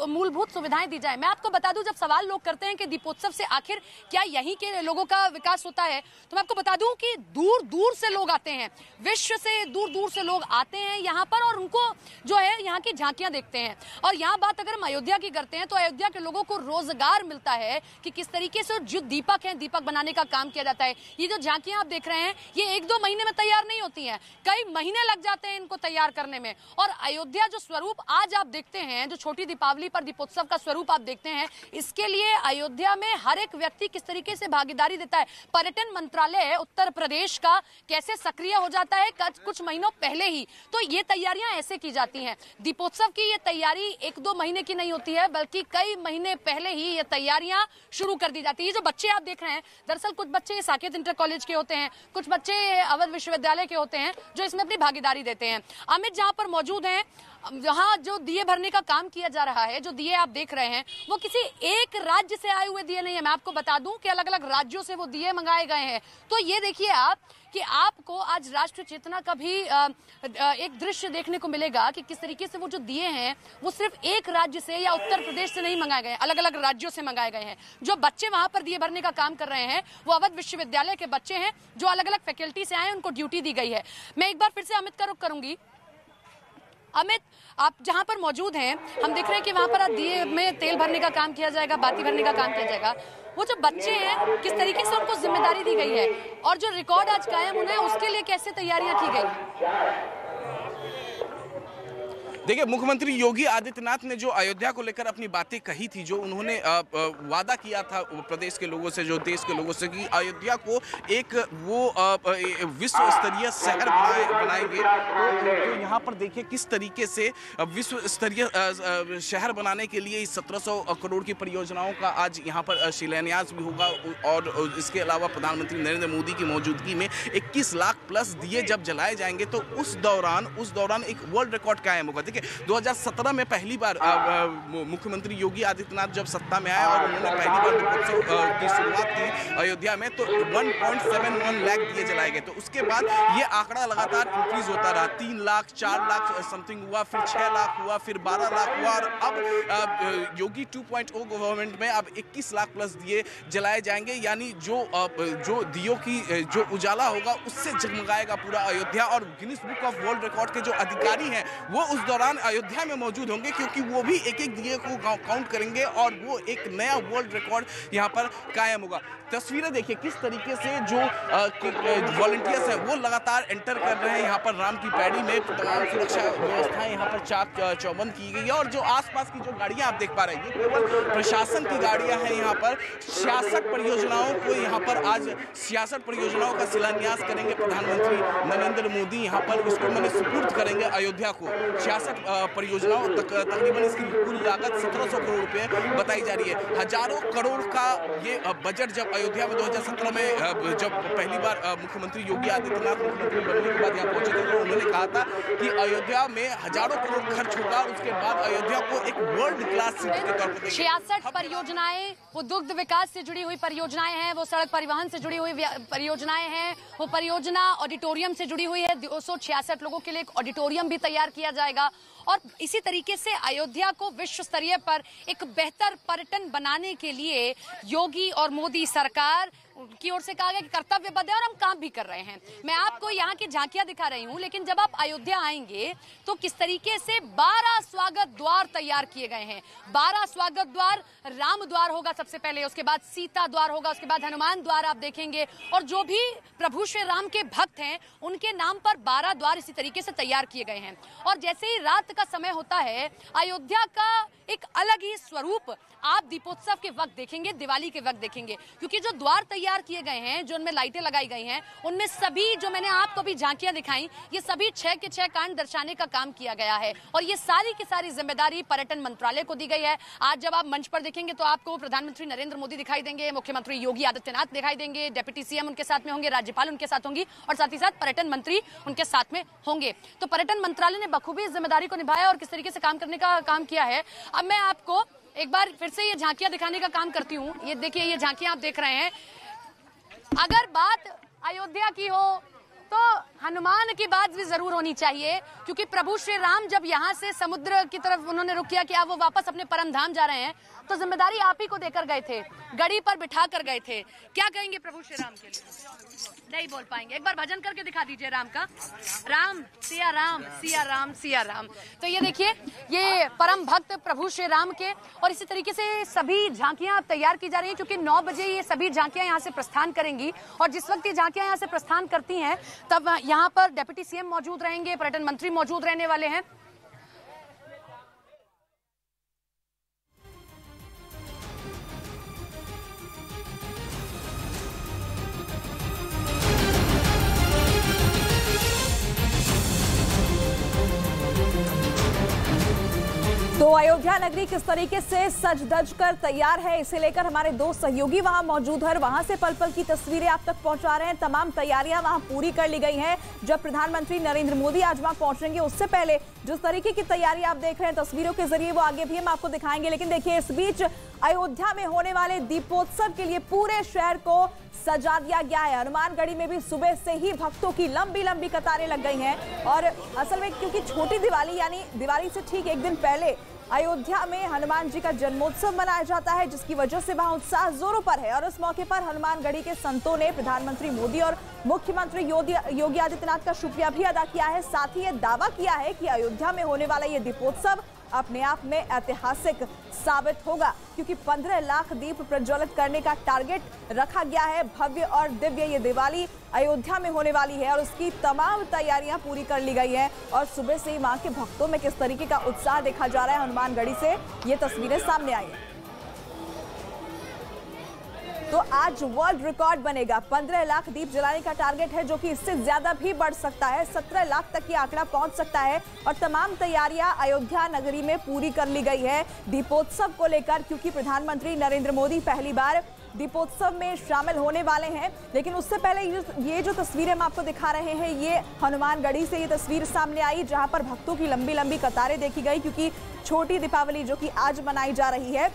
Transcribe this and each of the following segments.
मूलभूत सुविधाएं दी जाए। मैं आपको बता दूं, जब सवाल लोग करते हैं कि दीपोत्सव से आखिर क्या यहीं के लोगों का विकास होता है, तो मैं आपको बता दूं कि दूर दूर से लोग आते हैं, विश्व से दूर दूर से लोग आते हैं यहाँ पर और उनको जो है यहाँ की झांकियां देखते हैं। और यहाँ बात अगर हम अयोध्या की करते हैं तो अयोध्या के लोगों को रोजगार मिलता है कि किस तरीके से जो दीपक है, दीपक बनाने का काम किया जाता है। ये जो झांकियां आप देख रहे हैं ये 1-2 महीने में तैयार नहीं होती हैं, कई महीने लग जाते हैं इनको तैयार करने में। और अयोध्या जो स्वरूप आज आप देखते हैं, जो छोटी दीपावली पर दीपोत्सव का स्वरूप आप देखते हैं, इसके लिए अयोध्या में हर एक व्यक्ति किस तरीके से भागीदारी देता है। पर्यटन मंत्रालय उत्तर प्रदेश का कैसे सक्रिय हो जाता है कुछ महीनों पहले ही, तो ये तैयारियां ऐसे की जाती हैं। दीपोत्सव की ये तैयारी 1-2 महीने की नहीं होती है, बल्कि कई महीने पहले ही ये तैयारियां शुरू कर दी जाती है। जो बच्चे आप देख रहे हैं, दरअसल कुछ बच्चे साकेत इंटर कॉलेज के होते हैं, कुछ बच्चे अवध विश्वविद्यालय के होते हैं जो इसमें अपनी भागीदारी देते हैं। अमित जहां पर मौजूद हैं, जहां जो दिए भरने का काम किया जा रहा है, जो दिए आप देख रहे हैं वो किसी एक राज्य से आए हुए दिए नहीं है। मैं आपको बता दूं कि अलग अलग राज्यों से वो दिए मंगाए गए हैं। तो ये देखिए आप कि आपको आज राष्ट्र चेतना का भी एक दृश्य देखने को मिलेगा कि किस तरीके से वो जो दिए हैं वो सिर्फ एक राज्य से या उत्तर प्रदेश से नहीं मंगाए गए हैं, अलग अलग राज्यों से मंगाए गए हैं। जो बच्चे वहां पर दिए भरने का काम कर रहे हैं वो अवध विश्वविद्यालय के बच्चे हैं, जो अलग अलग फैकल्टी से आए, उनको ड्यूटी दी गई है। मैं एक बार फिर से अमित का रुख करूंगी। अमित, आप जहां पर मौजूद हैं, हम देख रहे हैं कि वहां पर दिए में तेल भरने का काम किया जाएगा, बाती भरने का काम किया जाएगा। वो जो बच्चे हैं किस तरीके से उनको जिम्मेदारी दी गई है और जो रिकॉर्ड आज कायम होना है उसके लिए कैसे तैयारियां की गई? देखिए, मुख्यमंत्री योगी आदित्यनाथ ने जो अयोध्या को लेकर अपनी बातें कही थी, जो उन्होंने वादा किया था प्रदेश के लोगों से, जो देश के लोगों से, कि अयोध्या को एक वो विश्व स्तरीय शहर बनाएंगे। तो यहाँ पर देखिए किस तरीके से विश्व स्तरीय शहर बनाने के लिए 1700 करोड़ की परियोजनाओं का आज यहाँ पर शिलान्यास भी होगा। और इसके अलावा प्रधानमंत्री नरेंद्र मोदी की मौजूदगी में 21 लाख प्लस दिए जब जलाए जाएंगे तो उस दौरान एक वर्ल्ड रिकॉर्ड कायम होगा। देखिए, 2017 में पहली बार मुख्यमंत्री योगी आदित्यनाथ जब सत्ता में आए और उन्होंने पहली बार दीपोत्सव की शुरुआत की अयोध्या में, तो 1.71 लाख दिए जलाए गए। तो उसके बाद ये आंकड़ा लगातार इंक्रीज होता रहा, 3 लाख, 4 लाख समथिंग हुआ, फिर 6 लाख हुआ, फिर 12 लाख हुआ, और अब योगी 2.0 गवर्नमेंट में अब 21 लाख प्लस दिए जलाए जाएंगे। यानी जो दियों की जो उजाला होगा उससे जगमगाएगा पूरा अयोध्या। और Guinness book of world record के जो अधिकारी हैं वो उस दौरान अयोध्या में मौजूद होंगे, क्योंकि वो भी एक एक दिए को काउंट करेंगे और वो एक नया वर्ल्ड रिकॉर्ड यहाँ पर कायम होगा। तस्वीरें देखिए किस तरीके से जो वॉलंटियर्स हैं वो लगातार एंटर कर रहे हैं यहाँ पर राम की पैड़ी में। तमाम सुरक्षा व्यवस्थाएं यहाँ पर चाक चौबंद की गई है। और जो आसपास की जो गाड़ियां आप देख पा रहे हैं ये केवल प्रशासन की गाड़ियां हैं। यहाँ पर 66 परियोजनाओं को यहाँ पर आज 66 परियोजनाओं का शिलान्यास करेंगे प्रधानमंत्री नरेंद्र मोदी। यहाँ पर इसको मैंने सुपुर्द करेंगे अयोध्या को। 66 परियोजनाओं तकरीबन इसकी कुल लागत 1700 करोड़ रुपए बताई जा रही है। हजारों करोड़ का ये बजट जब अयोध्या में 2017 में जब पहली बार मुख्यमंत्री योगी आदित्यनाथ मुख्यमंत्री बनने के बाद यहाँ पहुंचे थे, तो उन्होंने कहा था कि अयोध्या में हजारों करोड़ खर्च होगा। उसके बाद अयोध्या को एक वर्ल्ड क्लास सिटी के तौर पर 66 परियोजनाएं, वो दुग्ध विकास से जुड़ी हुई परियोजनाएं हैं, वो सड़क परिवहन से जुड़ी हुई परियोजनाएं हैं, वो परियोजना ऑडिटोरियम से जुड़ी हुई है। 266 लोगों के लिए एक ऑडिटोरियम भी तैयार किया जाएगा। और इसी तरीके से अयोध्या को विश्व स्तरीय पर एक बेहतर पर्यटन बनाने के लिए योगी और मोदी सरकार की ओर से कहा गया कि कर्तव्यबद्ध है और हम काम भी कर रहे हैं। मैं आपको यहाँ की झांकियां दिखा रही हूँ, लेकिन जब आप अयोध्या आएंगे तो किस तरीके से 12 स्वागत द्वार तैयार किए गए हैं। 12 स्वागत द्वार, राम द्वार होगा सबसे पहले, उसके बाद सीता द्वार होगा, उसके बाद हनुमान द्वार आप देखेंगे। और जो भी प्रभु श्री राम के भक्त हैं उनके नाम पर 12 द्वार इसी तरीके से तैयार किए गए हैं। और जैसे ही रात का समय होता है, अयोध्या का एक अलग ही स्वरूप आप दीपोत्सव के वक्त देखेंगे, दिवाली के वक्त देखेंगे, क्योंकि जो द्वार तैयार किए गए हैं, जो उनमें लाइटें लगाई गई हैं, उनमें सभी जो मैंने आपको भी झांकियां दिखाई, ये सभी 6 के 6 कांड दर्शाने का काम किया गया है। और ये सारी की सारी जिम्मेदारी पर्यटन मंत्रालय को दी गई है। आज जब आप मंच पर देखेंगे तो आपको प्रधानमंत्री नरेंद्र मोदी दिखाई देंगे, मुख्यमंत्री योगी आदित्यनाथ दिखाई देंगे, डिप्टी सीएम उनके साथ में होंगे, राज्यपाल उनके साथ होंगी और साथ ही साथ पर्यटन मंत्री उनके साथ में होंगे। तो पर्यटन मंत्रालय ने बखूबी इस जिम्मेदारी को निभाया और किस तरीके से काम करने का काम किया है। अब मैं आपको एक बार फिर से ये झांकियां दिखाने का काम करती हूँ। ये देखिए, ये झांकियां आप देख रहे हैं। अगर बात अयोध्या की हो तो हनुमान की बात भी जरूर होनी चाहिए, क्योंकि प्रभु श्री राम जब यहाँ से समुद्र की तरफ उन्होंने रुख किया कि अब वो वापस अपने परम धाम जा रहे हैं, तो जिम्मेदारी आप ही को देकर गए थे, गड़ी पर बिठा कर गए थे। क्या कहेंगे प्रभु श्री राम के लिए? नहीं बोल पाएंगे, एक बार भजन करके दिखा दीजिए राम का। राम सिया राम सिया राम सिया राम। तो ये देखिए, ये परम भक्त प्रभु श्री राम के, और इसी तरीके से सभी झांकियां अब तैयार की जा रही हैं, क्योंकि 9 बजे ये सभी झांकियां यहाँ से प्रस्थान करेंगी। और जिस वक्त ये झांकियां यहाँ से प्रस्थान करती हैं, तब यहाँ पर डिप्टी सीएम मौजूद रहेंगे, पर्यटन मंत्री मौजूद रहने वाले हैं। तो अयोध्या नगरी किस तरीके से सज धज कर तैयार है, इसे लेकर हमारे 2 सहयोगी वहां मौजूद है, वहां से पल पल की तस्वीरें आप तक पहुंचा रहे हैं। तमाम तैयारियां वहां पूरी कर ली गई हैं। जब प्रधानमंत्री नरेंद्र मोदी आज वहां पहुंचेंगे, उससे पहले जिस तरीके की तैयारी आप देख रहे हैं तस्वीरों के जरिए, वो आगे भी हम आपको दिखाएंगे। लेकिन देखिए, इस बीच अयोध्या में होने वाले दीपोत्सव के लिए पूरे शहर को सजा दिया गया है। हनुमानगढ़ी में भी सुबह से ही भक्तों की लंबी लंबी कतारें लग गई हैं। और असल में क्योंकि छोटी दिवाली यानी दिवाली से ठीक एक दिन पहले अयोध्या में हनुमान जी का जन्मोत्सव मनाया जाता है, जिसकी वजह से वहां उत्साह जोरों पर है। और इस मौके पर हनुमानगढ़ी के संतों ने प्रधानमंत्री मोदी और मुख्यमंत्री योगी आदित्यनाथ का शुक्रिया भी अदा किया है। साथ ही ये दावा किया है कि अयोध्या में होने वाला ये दीपोत्सव अपने आप में ऐतिहासिक साबित होगा, क्योंकि 15 लाख दीप प्रज्वलित करने का टारगेट रखा गया है। भव्य और दिव्य ये दिवाली अयोध्या में होने वाली है और उसकी तमाम तैयारियां पूरी कर ली गई हैं। और सुबह से ही वहां के भक्तों में किस तरीके का उत्साह देखा जा रहा है, हनुमानगढ़ी से ये तस्वीरें सामने आई हैं। तो आज वर्ल्ड रिकॉर्ड बनेगा। 15 लाख दीप जलाने का टारगेट है, जो कि इससे ज्यादा भी बढ़ सकता है। 17 लाख तक ये आंकड़ा पहुंच सकता है। और तमाम तैयारियां अयोध्या नगरी में पूरी कर ली गई है दीपोत्सव को लेकर, क्योंकि प्रधानमंत्री नरेंद्र मोदी पहली बार दीपोत्सव में शामिल होने वाले हैं। लेकिन उससे पहले ये जो तस्वीरें हम आपको दिखा रहे हैं, ये हनुमानगढ़ी से ये तस्वीर सामने आई, जहां पर भक्तों की लंबी लंबी कतारें देखी गई, क्योंकि छोटी दीपावली जो कि आज मनाई जा रही है,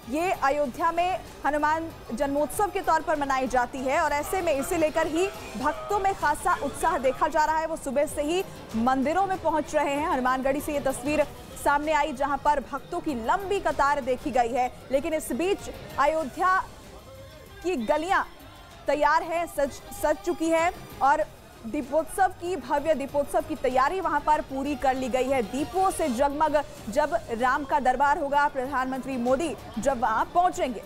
ये अयोध्या में हनुमान जन्मोत्सव के तौर पर मनाई जाती है। और ऐसे में इसे लेकर ही भक्तों में खासा उत्साह देखा जा रहा है। वो सुबह से ही मंदिरों में पहुंच रहे हैं। हनुमानगढ़ी से ये तस्वीर सामने आई, जहां पर भक्तों की लंबी कतार देखी गई है। लेकिन इस बीच अयोध्या की गलियां तैयार हैं, सज चुकी है और दीपोत्सव की भव्य दीपोत्सव की तैयारी वहां पर पूरी कर ली गई है। दीपों से जगमग जब राम का दरबार होगा, प्रधानमंत्री मोदी जब वहां पहुंचेंगे।